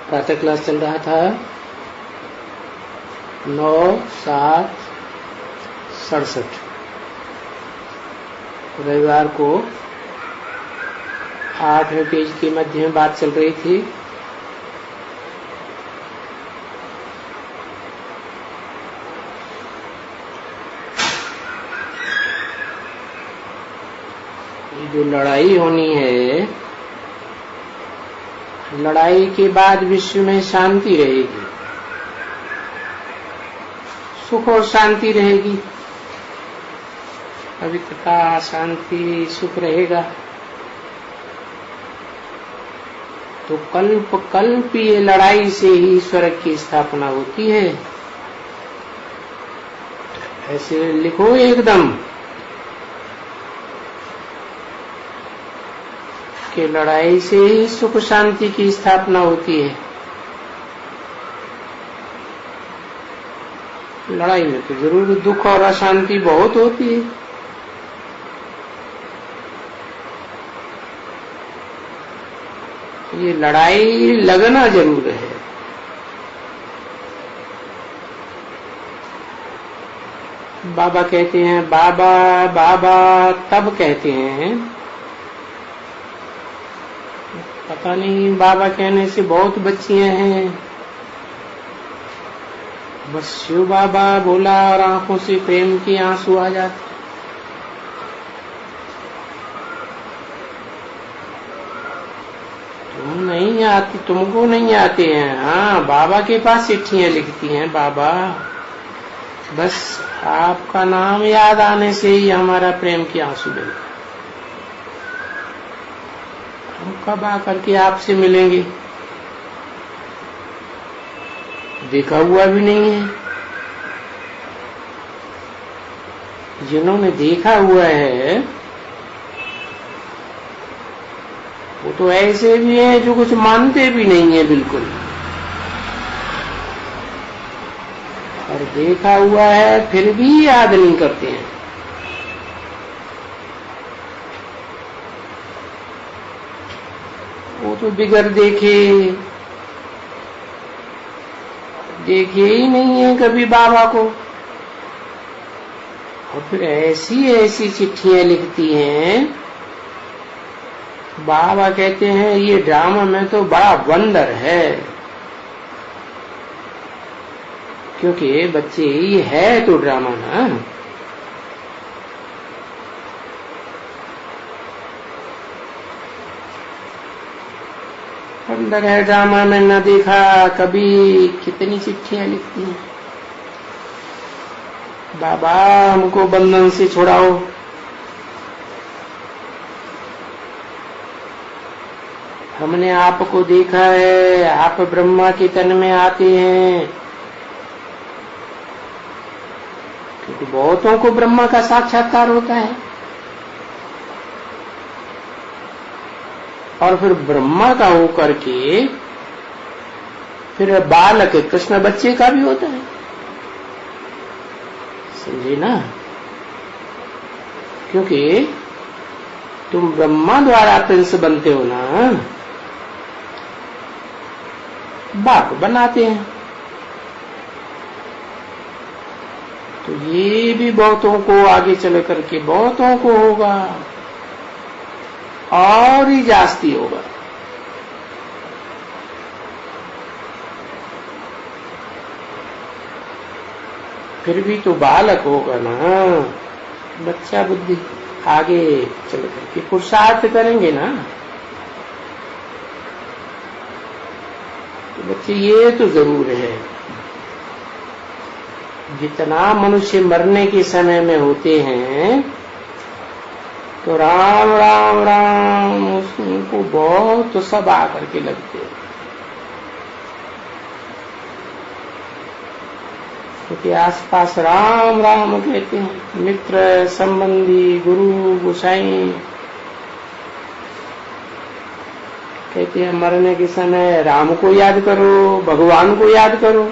प्रातः क्लास चल रहा था 9/7/67। रविवार को 8वें पेज के मध्य में बात चल रही थी। जो लड़ाई होनी है, लड़ाई के बाद विश्व में शांति रहेगी, सुख और शांति रहेगी, पवित्रता, शांति, सुख रहेगा। तो कल्प कल्प ये लड़ाई से ही स्वर्ग की स्थापना होती है। ऐसे लिखो एकदम कि लड़ाई से ही सुख शांति की स्थापना होती है। लड़ाई में तो जरूर दुख और अशांति बहुत होती है। ये लड़ाई लगना जरूर है। बाबा कहते हैं बाबा बाबा, तब कहते हैं, पता नहीं बाबा कहने से बहुत बच्चियां हैं, बस शिव बाबा बोला और आंखों से प्रेम के आंसू आ जाते। तुम नहीं आती, तुमको नहीं आते हैं। हाँ, बाबा के पास चिट्ठियां लिखती हैं बाबा, बस आपका नाम याद आने से ही हमारा प्रेम के आंसू बहते। हम कब आकर के आपसे मिलेंगे? देखा हुआ भी नहीं है। जिन्होंने देखा हुआ है वो तो ऐसे भी हैं जो कुछ मानते भी नहीं है बिल्कुल, और देखा हुआ है फिर भी याद नहीं करते हैं। वो तो बिगर देखे ही नहीं है कभी बाबा को, और फिर ऐसी ऐसी चिट्ठियां लिखती हैं। बाबा कहते हैं ये ड्रामा में तो बड़ा वंडर है, क्योंकि बच्चे ये है तो ड्रामा ना। वंडर है ड्रामा में न देखा कभी। कितनी चिट्ठियां लिखती हैं, बाबा हमको बंधन से छुड़ाओ, हमने आपको देखा है, आप ब्रह्मा के तन में आते हैं। क्योंकि बहुतों को ब्रह्मा का साक्षात्कार होता है, और फिर ब्रह्मा का होकर के फिर बालक कृष्ण बच्चे का भी होता है, समझे ना। क्योंकि तुम ब्रह्मा द्वारा प्रिंस बनते हो ना, बाप बनाते हैं। तो ये भी बहुतों को आगे चल करके बहुतों को होगा, और ही जास्ती होगा। फिर भी तो बालक होगा ना, बच्चा बुद्धि। आगे चल करके पुरुषार्थ करेंगे ना, तो बच्चे ये तो जरूर है, जितना मनुष्य मरने के समय में होते हैं तो राम राम राम उनको बहुत सब आकर के लगते हैं। क्योंकि आसपास राम राम कहते हैं, मित्र, संबंधी, गुरु, गोसाई कहते हैं मरने के समय राम को याद करो, भगवान को याद करो।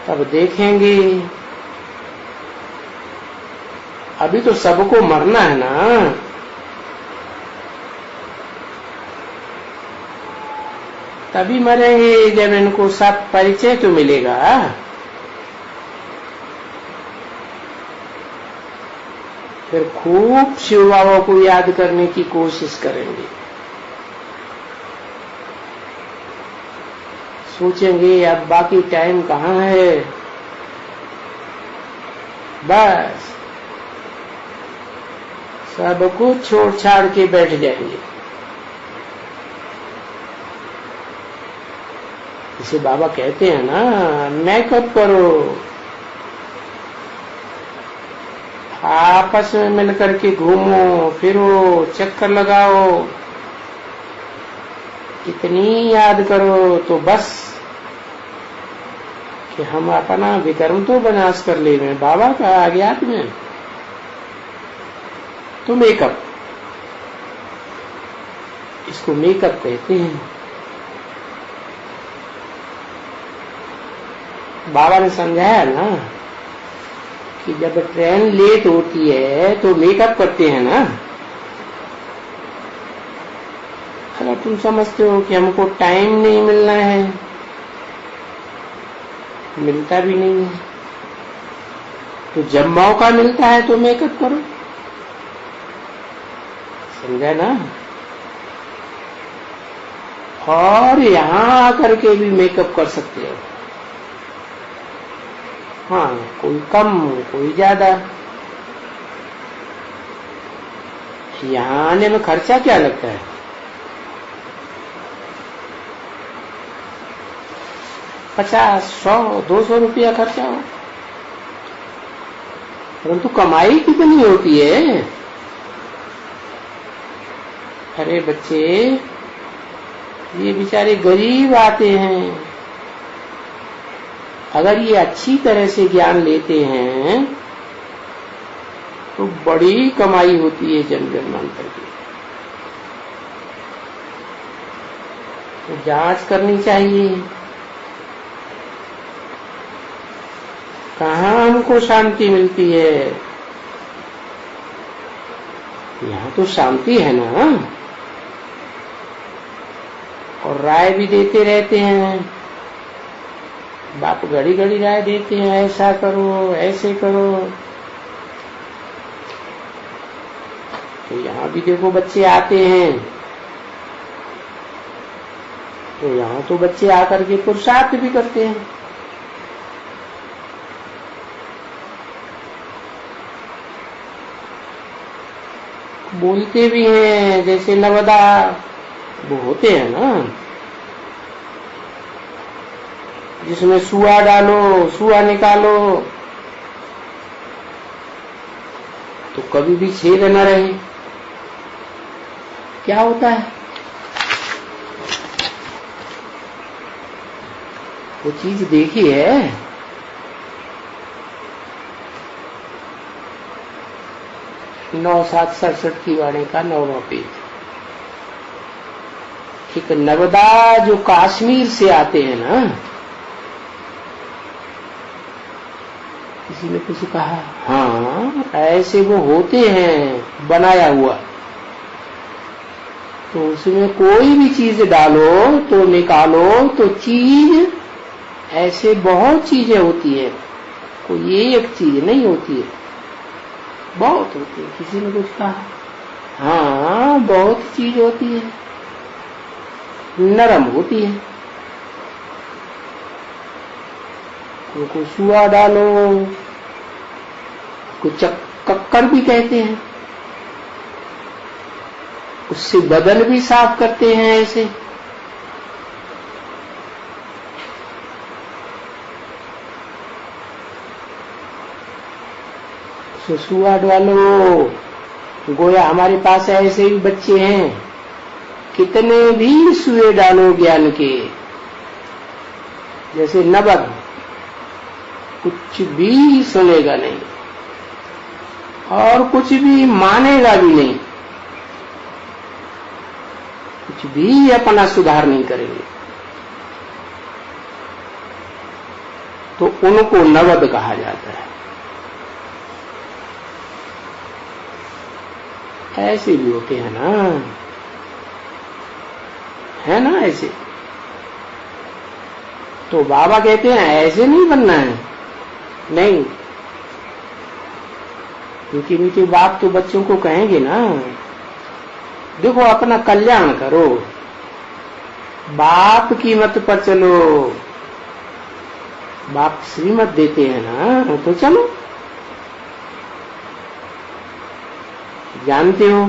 तब देखेंगे। अभी तो सबको मरना है ना, तभी मरेंगे जब इनको सब परिचय तो मिलेगा। फिर खूब शिव बाबा को याद करने की कोशिश करेंगे, सोचेंगे अब बाकी टाइम कहाँ है, बस सब कुछ छोड़ छाड़ के बैठ जाएंगे। इसे बाबा कहते हैं ना, मेकअप करो, आपस में मिलकर के घूमो फिरो, चक्कर लगाओ, इतनी याद करो तो बस कि हम अपना विकर्म तो विनाश कर ले में बाबा का अज्ञात में। तो मेकअप, इसको मेकअप कहते हैं। बाबा ने समझाया ना कि जब ट्रेन लेट होती है तो मेकअप करते हैं ना। अगर तुम समझते हो कि हमको टाइम नहीं मिलना है, मिलता भी नहीं है, तो जब मौका मिलता है तो मेकअप करो, समझा ना। और यहां आकर के भी मेकअप कर सकते हो। हाँ, कोई कम कोई ज्यादा। यहां आने में खर्चा क्या लगता है? ₹50, ₹100, ₹200 खर्चा हो, परंतु कमाई कितनी होती है। अरे बच्चे, ये बेचारे गरीब आते हैं, अगर ये अच्छी तरह से ज्ञान लेते हैं तो बड़ी कमाई होती है जन्म जन्मांतर की। तो जांच करनी चाहिए, कहाँ हमको शांति मिलती है। यहाँ तो शांति है ना, और राय भी देते रहते हैं, बाप घड़ी घड़ी राय देते हैं, ऐसा करो ऐसे करो। तो यहाँ भी देखो बच्चे आते हैं, तो यहाँ तो बच्चे आकर के पुरुषार्थ भी करते हैं। बोलते भी हैं, जैसे नवदा वो होते हैं ना, जिसमें सुआ डालो सुआ निकालो तो कभी भी छेद न रहे। क्या होता है वो चीज देखी है? 9/7/67 की वाणी का 9वां पेज। एक नवदा जो कश्मीर से आते हैं ना, किसी ने कुछ कहा, हाँ ऐसे वो होते हैं बनाया हुआ, तो उसमें कोई भी चीज डालो तो निकालो तो चीज ऐसे बहुत चीजें होती है, कोई एक चीज नहीं होती है, बहुत होती है। किसी ने कुछ कहा, हाँ बहुत चीज होती है, नरम होती है, को सुआ डालो, कुछ कक्कर भी कहते हैं, उससे बदन भी साफ करते हैं ऐसे। सुआ डालो, गोया हमारे पास ऐसे भी बच्चे हैं, कितने भी सुए डालो ज्ञान के, जैसे नबद, कुछ भी सुनेगा नहीं और कुछ भी मानेगा भी नहीं, कुछ भी अपना सुधार नहीं करेंगे, तो उनको नवद कहा जाता है। ऐसे भी होते हैं ना, है ना ऐसे। तो बाबा कहते हैं ऐसे नहीं बनना है। नहीं, क्योंकि मीठे बाप तो बच्चों को कहेंगे ना, देखो अपना कल्याण करो, बाप की मत पर चलो। बाप श्रीमत देते हैं ना, तो चलो। जानते हो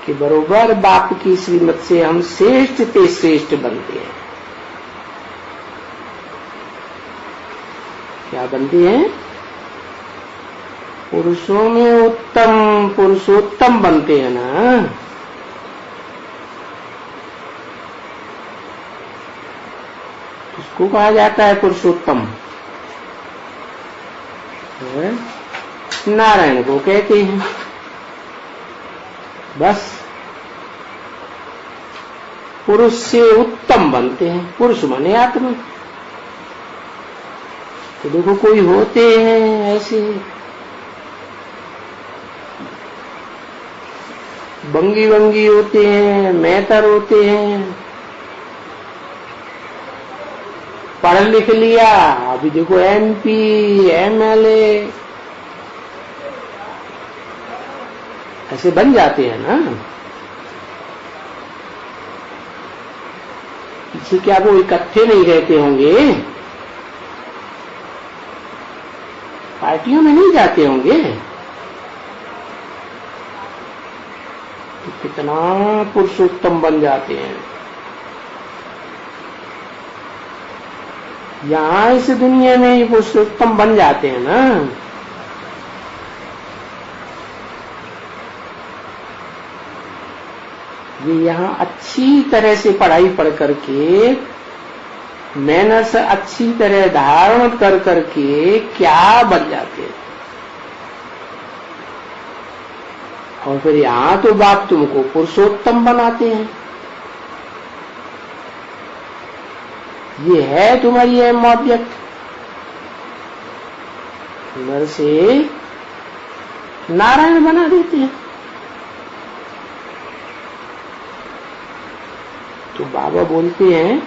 कि बरोबर बाप की श्रीमत से हम श्रेष्ठ ते श्रेष्ठ बनते हैं। क्या बनते हैं? पुरुषों में उत्तम पुरुषोत्तम बनते हैं ना। उसको कहा जाता है पुरुषोत्तम। नारायण को कहते हैं। बस पुरुष से उत्तम बनते हैं। पुरुष माने आत्मा। तो देखो कोई होते हैं ऐसे बंगी बंगी होते हैं, मेहतर होते हैं, पढ़ लिख लिया, अभी देखो MP MLA ऐसे बन जाते हैं ना। पीछे क्या वो इकट्ठे नहीं रहते होंगे, पार्टियों में नहीं जाते होंगे, तो कितना पुरुषोत्तम बन जाते हैं। यहाँ इस दुनिया में ये पुरुषोत्तम बन जाते हैं ना। ये यहाँ अच्छी तरह से पढ़ाई पढ़ करके, मैनर्स अच्छी तरह धारण कर करके क्या बन जाते हैं। और फिर यहाँ तो बाप तुमको पुरुषोत्तम बनाते हैं। ये है तुम्हारी एम ऑब्जेक्ट। नर से नारायण बना देते हैं। तो बाबा बोलते हैं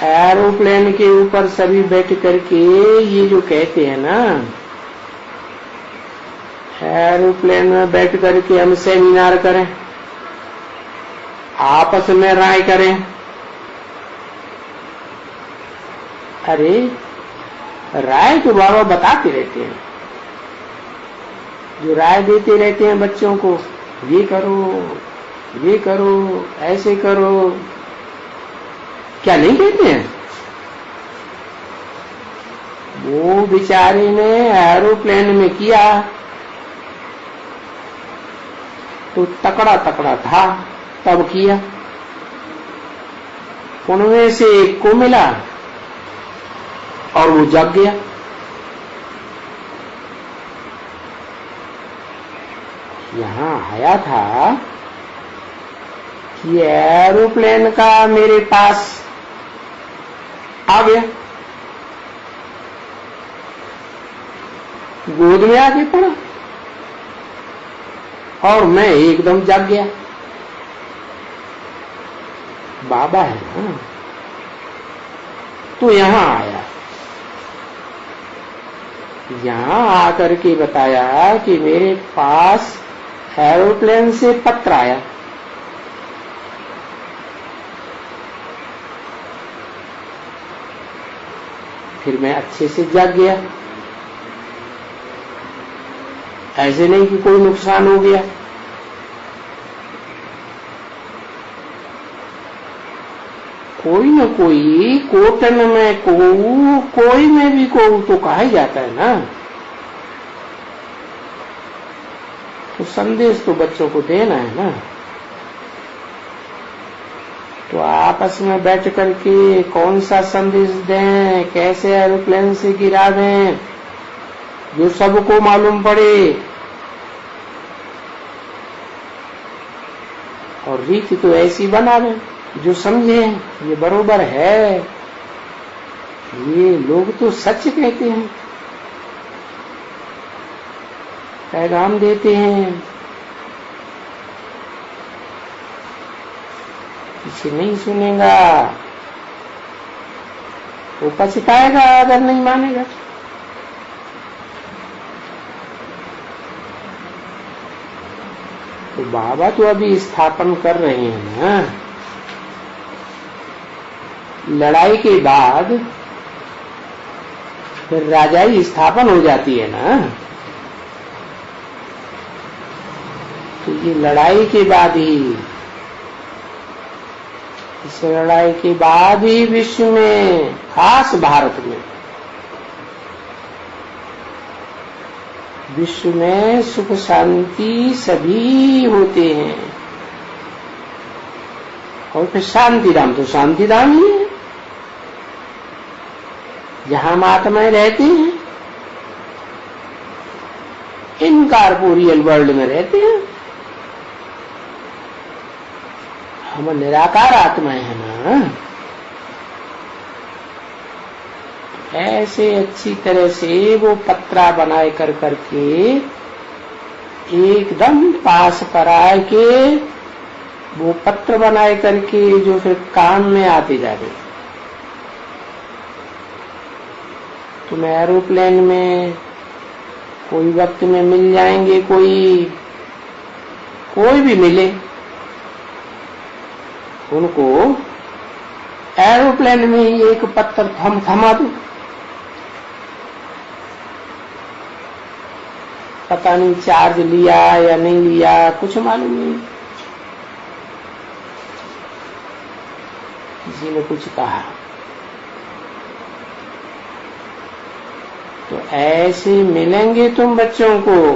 एरोप्लेन के ऊपर सभी बैठ करके ये जो कहते हैं ना, एरोप्लेन में बैठ करके हम सेमिनार करें, आपस में राय करें। अरे राय तो बाबा बताते रहते हैं, जो राय देते रहते हैं बच्चों को, ये करो ये करो ऐसे करो, क्या नहीं कहते हैं? वो बेचारे ने एरोप्लेन में किया तो तकड़ा तकड़ा था, तब किया, उनमें से एक को मिला और वो जग गया। यहां आया था कि एरोप्लेन का मेरे पास आ गया, गोद में आके पड़ा और मैं एकदम जग गया। बाबा है ना, तो यहां आया, यहां आकर के बताया कि मेरे पास एरोप्लेन से पत्र आया। फिर मैं अच्छे से जाग गया। ऐसे नहीं कि कोई नुकसान हो गया। कोई न कोई कोटन में कोई में भी तो कहा ही जाता है ना। तो संदेश तो बच्चों को देना है ना। तो आपस में बैठ करके कौन सा संदेश दें, कैसे एरोप्लेन से गिरा दें, जो सबको मालूम पड़े। और रीति तो ऐसी बना दें जो समझे ये बरोबर है। ये लोग तो सच कहते हैं, पैगाम देते हैं। किसी नहीं सुनेगा, वो पछताएगा अगर नहीं मानेगा। तो बाबा तो अभी स्थापन कर रहे हैं ना, लड़ाई के बाद फिर राजाई स्थापन हो जाती है ना। तो ये लड़ाई के बाद ही, इस लड़ाई के बाद ही विश्व में, खास भारत में, विश्व में सुख शांति सभी होते हैं। और फिर शांति धाम तो शांति धाम ही है, जहां महात्माएं रहती हैं, इनकॉर्पोरियल वर्ल्ड में रहते हैं। हम निराकार आत्माएं हैं ना, ऐसे अच्छी तरह से वो पत्रा बनाए कर करके एकदम पास पर आए के वो पत्र बनाए करके जो फिर काम में आते जाते। तुम एरोप्लेन में कोई वक्त में मिल जाएंगे, कोई भी मिले, उनको एरोप्लेन में ही एक पत्थर थमा दो, पता नहीं चार्ज लिया या नहीं लिया, कुछ मालूम नहीं। किसी ने कुछ कहा तो ऐसे मिलेंगे तुम बच्चों को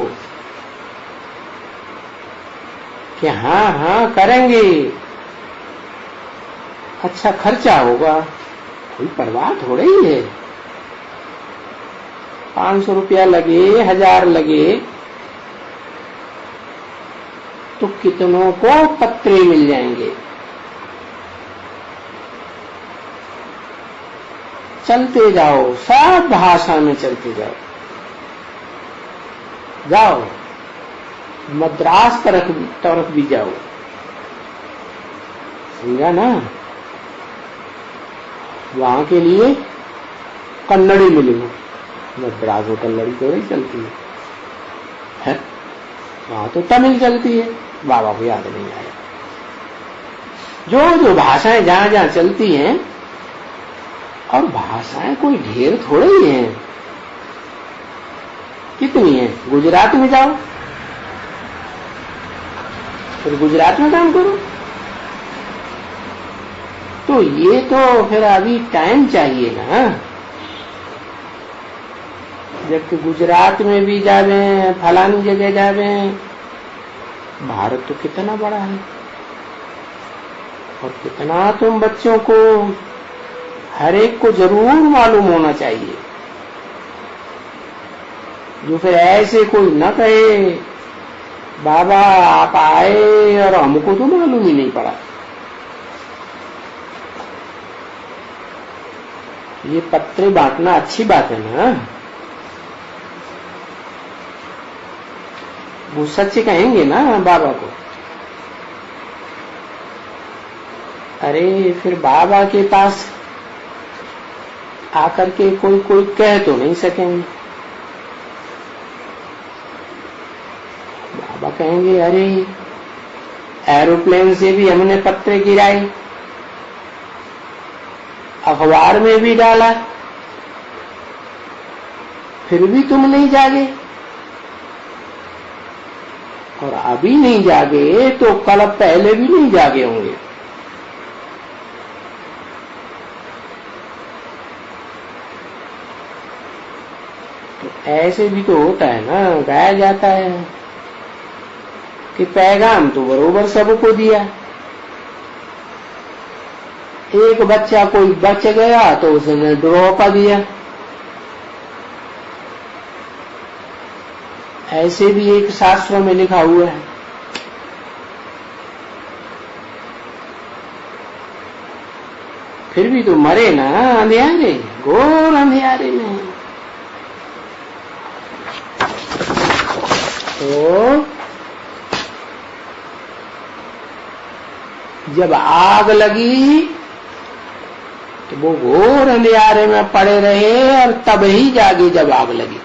कि हाँ हाँ करेंगे, अच्छा खर्चा होगा, कोई परवाह थोड़ा ही है। 500 रुपया लगे, 1000 लगे, तो कितनों को पत्रे मिल जाएंगे। चलते जाओ, सब भाषा में चलते जाओ, जाओ मद्रास तरफ भी जाओ, समझा ना। वहां के लिए कन्नड़ी मिलेगी, मद्रास में कन्नड़ी तो नहीं चलती है, वहां तो तमिल चलती है, बाबा को याद नहीं आया। जो भाषाएं जहां जहां चलती हैं, और भाषाएं कोई ढेर थोड़े ही हैं, कितनी है। गुजरात में जाओ, फिर गुजरात में काम करो। तो ये तो फिर अभी टाइम चाहिए ना, जबकि गुजरात में भी जावे, फलानी जगह जावे। भारत तो कितना बड़ा है, और कितना तुम बच्चों को, हर एक को जरूर मालूम होना चाहिए। जो फिर ऐसे कोई न कहे बाबा आप आए और हमको तो मालूम ही नहीं पड़ा। ये पत्रे बांटना अच्छी बात है ना, वो सच कहेंगे ना बाबा को। अरे फिर बाबा के पास आकर के कोई कह तो नहीं सकेंगे। बाबा कहेंगे अरे एरोप्लेन से भी हमने पत्रे गिराए, अखबार में भी डाला, फिर भी तुम नहीं जागे, और अभी नहीं जागे तो कल पहले भी नहीं जागे होंगे। तो ऐसे भी तो होता है ना, गाया जाता है कि पैगाम तो बरोबर सबको दिया, एक बच्चा कोई बच गया तो उसने ड्रॉप दिया। ऐसे भी एक शास्त्र में लिखा हुआ है। फिर भी तो मरे ना अंधियारे, घोर अंधियारे में। तो जब आग लगी तो वो घोर अंधियारे में पड़े रहे और तब ही जागे जब आग लगी।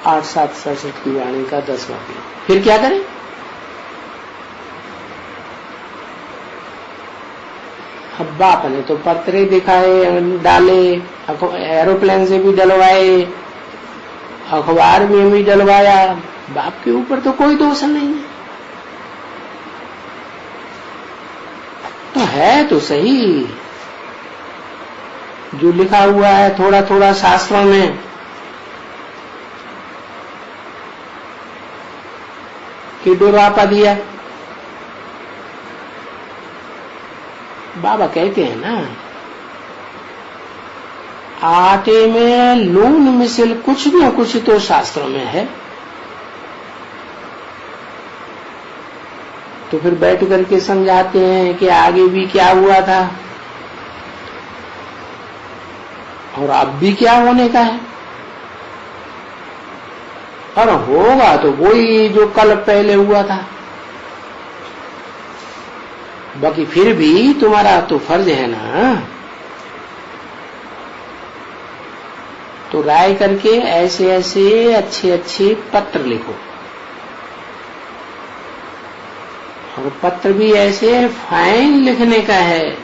8-7 सरस्वती की वाणी का 10वां पीढ़ी। फिर क्या करें? अब बाप ने तो पत्रे दिखाए, डाले, एरोप्लेन से भी डलवाए, अखबार में भी डलवाया, बाप के ऊपर तो कोई दोष नहीं है। तो है तो सही जो लिखा हुआ है थोड़ा थोड़ा शास्त्रों में, कि डुरापा दिया। बाबा कहते हैं ना, आटे में लून मिसल कुछ न कुछ तो शास्त्रों में है। तो फिर बैठ करके समझाते हैं कि आगे भी क्या हुआ था और अब भी क्या होने का है, और होगा तो वही जो कल पहले हुआ था। बाकी फिर भी तुम्हारा तो फर्ज है ना, तो राय करके ऐसे ऐसे अच्छे अच्छे पत्र लिखो, और पत्र भी ऐसे फाइन लिखने का है।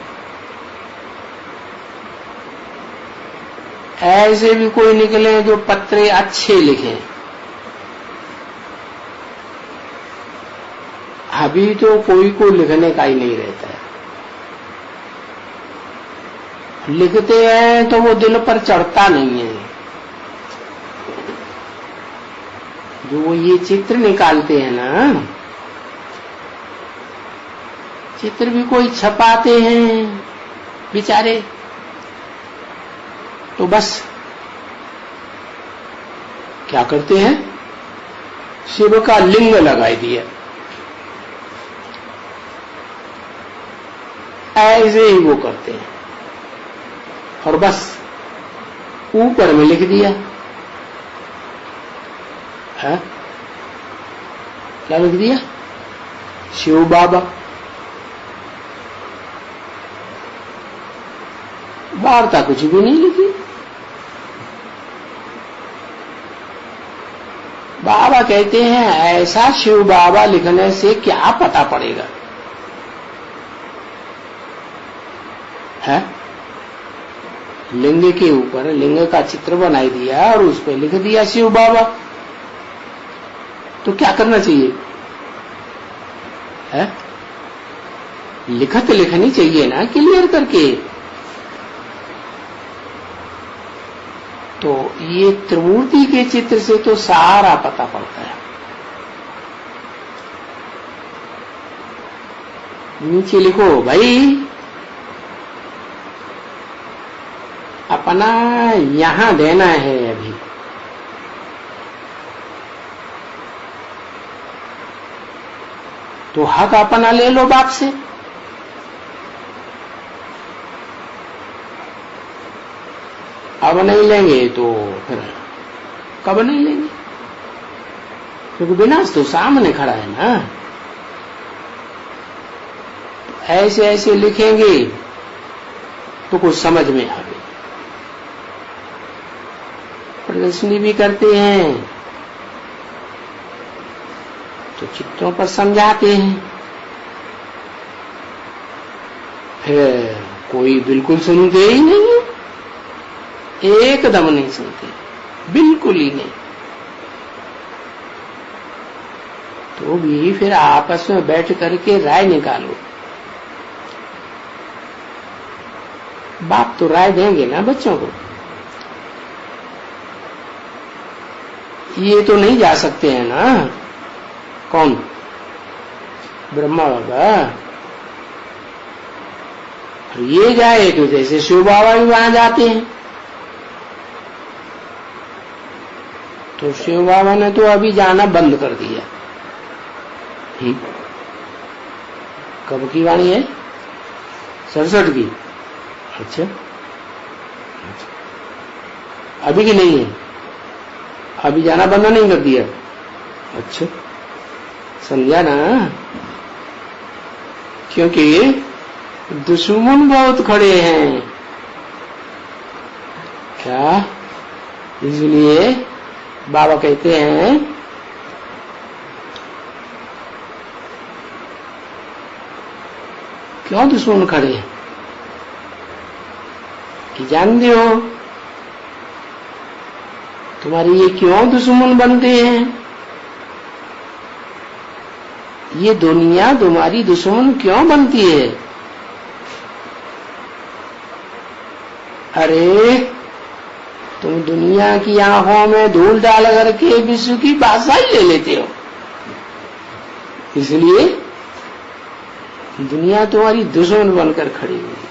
ऐसे भी कोई निकले जो पत्रे अच्छे लिखें। अभी तो कोई को लिखने का ही नहीं रहता है, लिखते हैं तो वो दिल पर चढ़ता नहीं है। जो वो ये चित्र निकालते हैं ना, चित्र भी कोई छपाते हैं बेचारे, तो बस क्या करते हैं, शिव का लिंग लगाई दिया, ऐसे ही वो करते हैं, और बस ऊपर में लिख दिया है, क्या लिख दिया, शिव बाबा। वार्ता कुछ भी नहीं लिखी। बाबा कहते हैं ऐसा शिव बाबा लिखने से क्या पता पड़ेगा है? लिंग के ऊपर लिंग का चित्र बनाई दिया और उस पर लिख दिया शिव बाबा, तो क्या करना चाहिए है? लिखत लिखनी चाहिए ना क्लियर करके। तो ये त्रिमूर्ति के चित्र से तो सारा पता पड़ता है। नीचे लिखो भाई, अपना यहां देना है अभी, तो हक अपना ले लो बाप से। अब नहीं लेंगे तो फिर कब नहीं लेंगे, क्योंकि विनाश तो सामने खड़ा है ना। ऐसे ऐसे लिखेंगे तो कुछ समझ में आवे। प्रदर्शनी भी करते हैं तो चित्रों पर समझाते हैं, फिर कोई बिल्कुल सुनते ही नहीं है, एकदम नहीं सुनते, बिल्कुल ही नहीं। तो भी फिर आपस में बैठ करके राय निकालो। बाप तो राय देंगे ना बच्चों को। ये तो नहीं जा सकते हैं ना, कौन, ब्रह्मा बाबा। और ये जाए तो जैसे शिव बाबा भी वहां जाते हैं, तो शिव बाबा ने तो अभी जाना बंद कर दिया। कब की वाणी है? 67 की। अच्छा, अभी की नहीं है, अभी जाना बंद नहीं कर दिया। अच्छा, समझा ना? क्योंकि दुश्मन बहुत खड़े हैं। क्या? इसलिए बाबा कहते हैं क्यों दुश्मन खड़े हैं कि जानते हो तुम्हारी ये क्यों दुश्मन बनते हैं? ये दुनिया तुम्हारी दुश्मन क्यों बनती है? अरे तुम दुनिया की आंखों में धूल डाल करके विश्व की भाषा ही ले लेते हो, इसलिए दुनिया तुम्हारी दुश्मन बनकर खड़ी हुई है।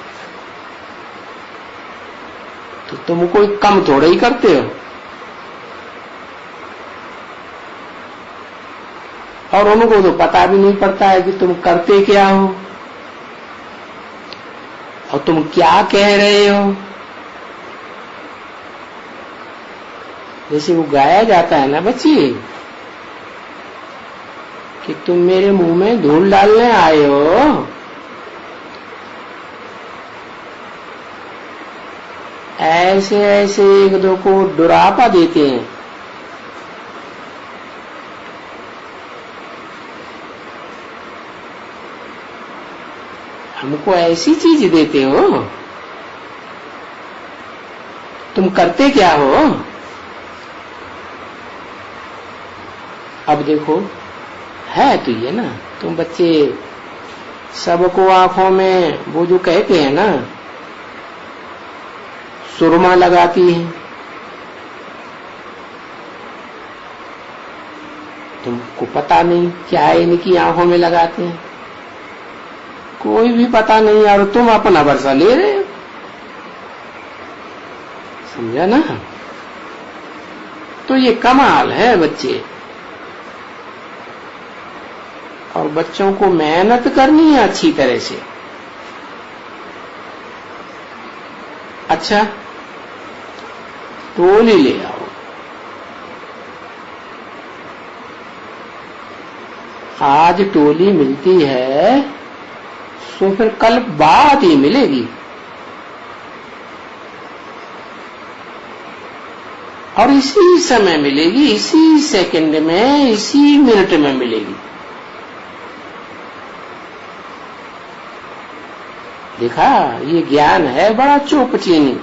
तो तुम कोई कम थोड़ा ही करते हो, और उनको तो पता भी नहीं पड़ता है कि तुम करते क्या हो और तुम क्या कह रहे हो। जैसे वो गाया जाता है ना बच्ची कि तुम मेरे मुंह में धूल डालने आए हो, ऐसे ऐसे एक दो को डुरापा देते हैं। हमको ऐसी चीज देते हो, तुम करते क्या हो? अब देखो है तो ये ना, तुम बच्चे सबको आंखों में वो जो कहते हैं ना सुरमा लगाती है, तुमको पता नहीं क्या है इनकी आंखों में लगाते हैं, कोई भी पता नहीं, और तुम अपना भरोसा ले रहे हो। समझा ना? तो ये कमाल है बच्चे। और बच्चों को मेहनत करनी है अच्छी तरह से। अच्छा टोली ले आओ, आज टोली मिलती है तो फिर कल बात ही मिलेगी, और इसी समय मिलेगी, इसी सेकंड में, इसी मिनट में मिलेगी। देखा, ये ज्ञान है बड़ा चोपचीनी।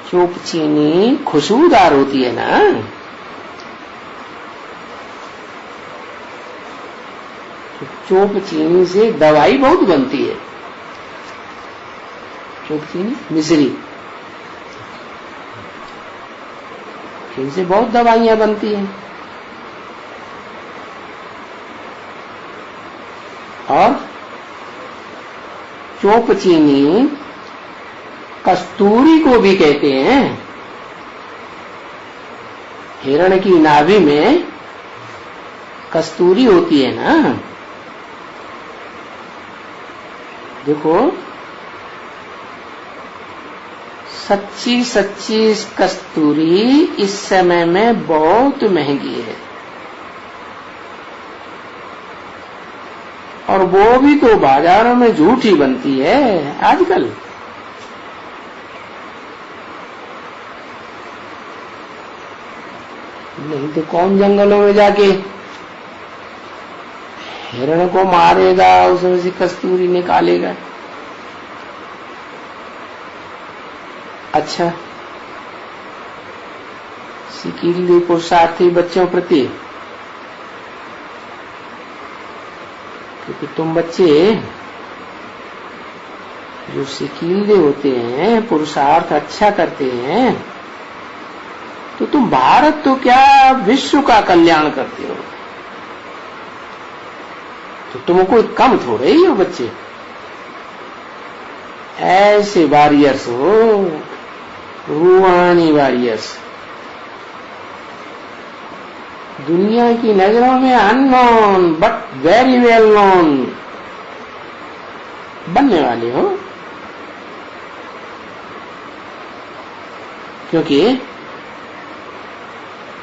चोपचीनी खुशबूदार होती है ना, चोपचीनी से दवाई बहुत बनती है। चोपचीनी मिश्री, इनसे बहुत दवाइयां बनती हैं। और चोपचीनी कस्तूरी को भी कहते हैं। हिरण की नाभि में कस्तूरी होती है ना, देखो सच्ची सच्ची कस्तूरी इस समय में बहुत महंगी है, और वो भी तो बाजारों में झूठी बनती है आजकल। नहीं तो कौन जंगलों में जाके हिरण को मारेगा, उसमें से कस्तूरी निकालेगा। अच्छा, सिकीली पुरुषार्थी बच्चों प्रति, क्योंकि तुम बच्चे जो सिकीले होते हैं, पुरुषार्थ अच्छा करते हैं, तो तुम भारत तो क्या विश्व का कल्याण करते हो। तो तुम कोई कम थोड़े ही हो बच्चे, ऐसे वॉरियर्स हो, रूहानी वॉरियर्स, दुनिया की नजरों में unknown but very well known बनने वाले हो। क्योंकि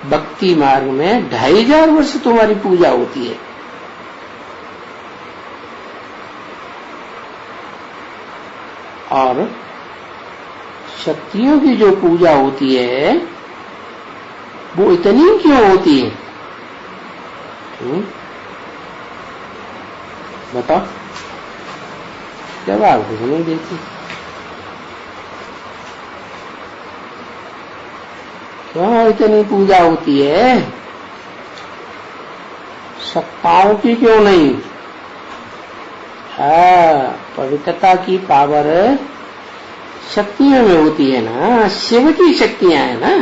भक्ति मार्ग में 2500 वर्ष तुम्हारी पूजा होती है। और शक्तियों की जो पूजा होती है वो इतनी क्यों होती है? बताओ, जवाब कुछ नहीं देती। क्यों इतनी पूजा होती है? सत्ताओं की क्यों नहीं? पवित्रता की पावर शक्तियों में होती है ना, शिव की शक्तियां है ना।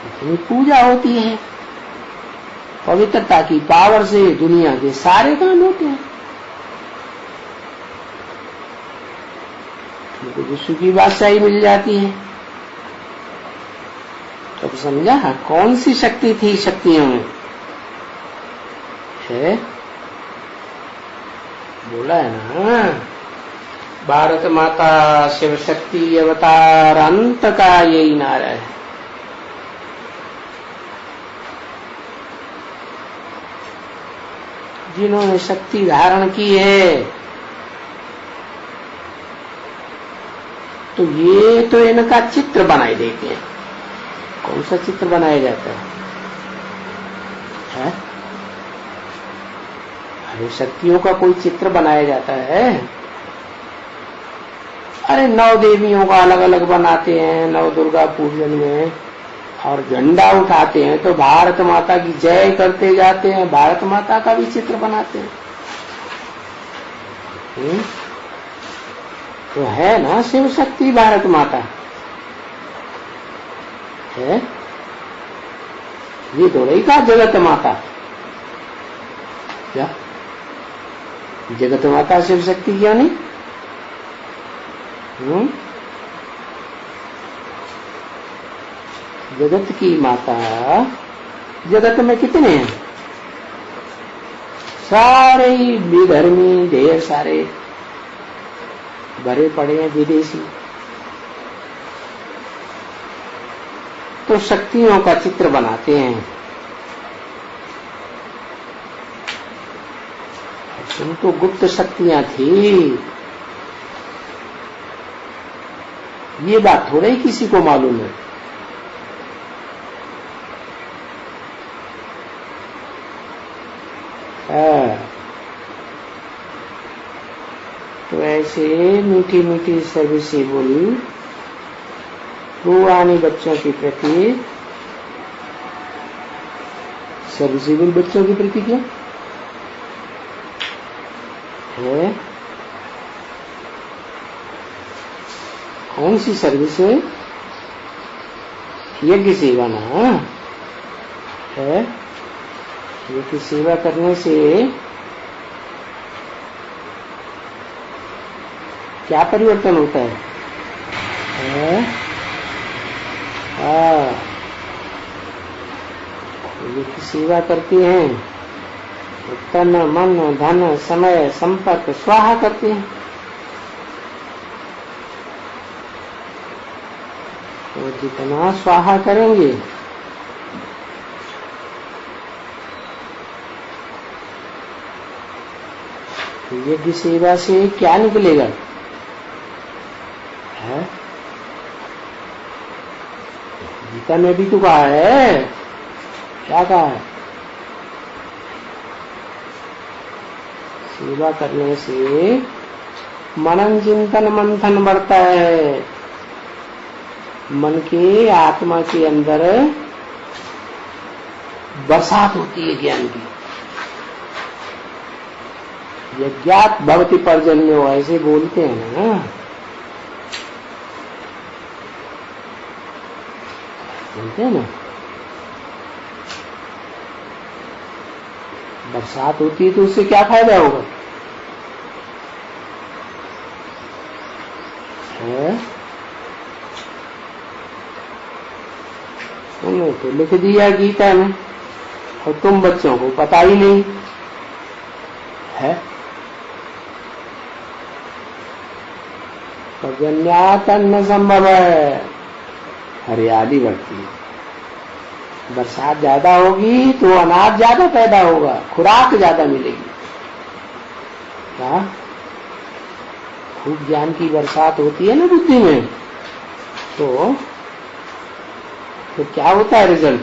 इतनी पूजा होती है, पवित्रता की पावर से दुनिया के सारे काम होते हैं। उनको विश्व की बादशाही मिल जाती है। तो समझा कौन सी शक्ति थी शक्तियों में? है बोला है ना, भारत माता शिव शक्ति अवतार अंत का यही नारा है। जिन्होंने शक्ति धारण की है तो ये तो इनका चित्र बनाई देते हैं। कौन सा चित्र बनाया जाता है? अरे शक्तियों का कोई चित्र बनाया जाता है? अरे 9 देवियों का अलग अलग बनाते हैं 9 दुर्गा पूजन में, और झंडा उठाते हैं तो भारत माता की जय करते जाते हैं, भारत माता का भी चित्र बनाते हैं। तो है ना शिव शक्ति भारत माता है। ये थोड़ी का जगत माता, क्या जगत माता शिव शक्ति क्यों नहीं? जगत की माता, जगत में कितने हैं? सारे ही विधर्मी, ढेर सारे भरे पड़े हैं विदेशी। तो शक्तियों का चित्र बनाते हैं। तुम तो गुप्त शक्तियां थी, ये बात थोड़ा ही किसी को मालूम है। तो ऐसे मीठी मीठी सर्विसेबल रूहानी बच्चों के प्रति, सर्विसेबल बच्चों के प्रति क्या है? कौन सी सर्विस है? यज्ञ सेवा ना है। यज्ञ सेवा करने से क्या परिवर्तन होता है? यज्ञ सेवा करते हैं तो तन मन धन समय संपर्क स्वाहा करते हैं। तो जितना स्वाहा करेंगे यज्ञ सेवा से क्या निकलेगा? है गीता में भी तो कहा है। क्या कहा है? सेवा करने से मनन चिंतन मंथन बढ़ता है। मन के आत्मा के अंदर बरसात होती है ज्ञान की। यज्ञात भवति पर्जन्यो, ऐसे बोलते हैं ना। बोलते हैं ना, बरसात होती है तो उससे क्या फायदा होगा? तुमने तो लिख दिया गीता में और तुम बच्चों को पता ही नहीं है। पर्जन्यात् अन्न संभव है, हरियाली बढ़ती है। बरसात ज्यादा होगी तो अनाज ज्यादा पैदा होगा, खुराक ज्यादा मिलेगी। क्या खूब ज्ञान की बरसात होती है ना बुद्धि में, तो क्या होता है रिजल्ट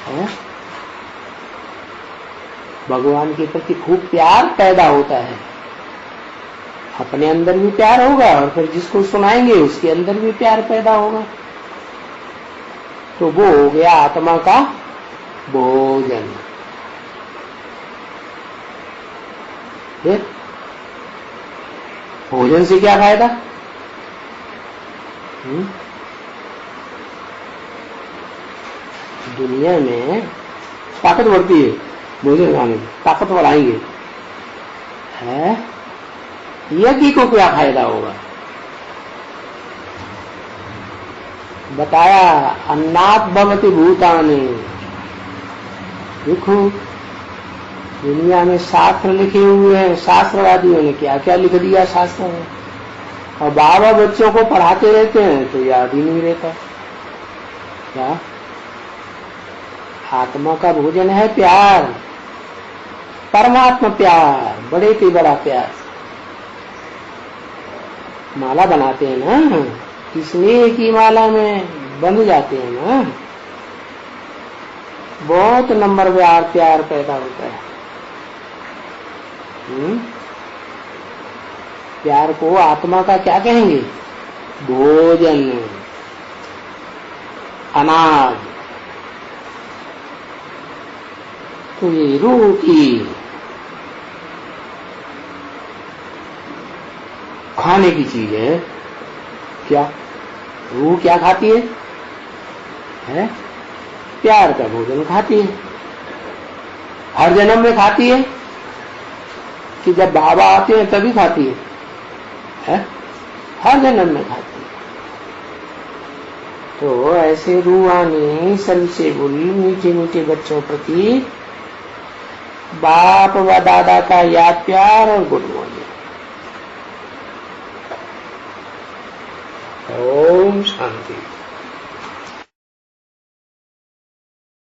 है? भगवान के प्रति खूब प्यार पैदा होता है, अपने अंदर भी प्यार होगा और फिर जिसको सुनाएंगे उसके अंदर भी प्यार पैदा होगा। तो वो हो गया आत्मा का भोजन। फिर भोजन से क्या फायदा? दुनिया में ताकत बढ़ती है, भोजन खाने में ताकत बढ़ाएंगे है, यज्ञ को क्या फायदा होगा? बताया अन्नात् भवति भूतानि। देखो दुनिया में शास्त्र लिखे हुए हैं, शास्त्रवादियों ने क्या क्या लिख दिया शास्त्र में, और बाबा बच्चों को पढ़ाते रहते हैं तो याद ही नहीं रहता। क्या आत्मा का भोजन है प्यार, परमात्मा प्यार, बड़े से बड़ा प्यार। माला बनाते हैं ना, स्नेह की माला में बंध जाते हैं ना, बहुत नंबर प्यार पैदा होता है। प्यार को आत्मा का क्या कहेंगे? भोजन, अनाज। तो ये रूह की खाने की चीज है। क्या रूह क्या खाती है? प्यार का भोजन खाती है। हर जन्म में खाती है कि जब बाबा आते हैं तभी खाती है? हर जन्म में खाती है। तो ऐसे रूहानी सर्विसेबल मीठे मीठे बच्चों प्रति बाप व दादा का याद प्यार और गुड मॉर्निंग। ओम शांति।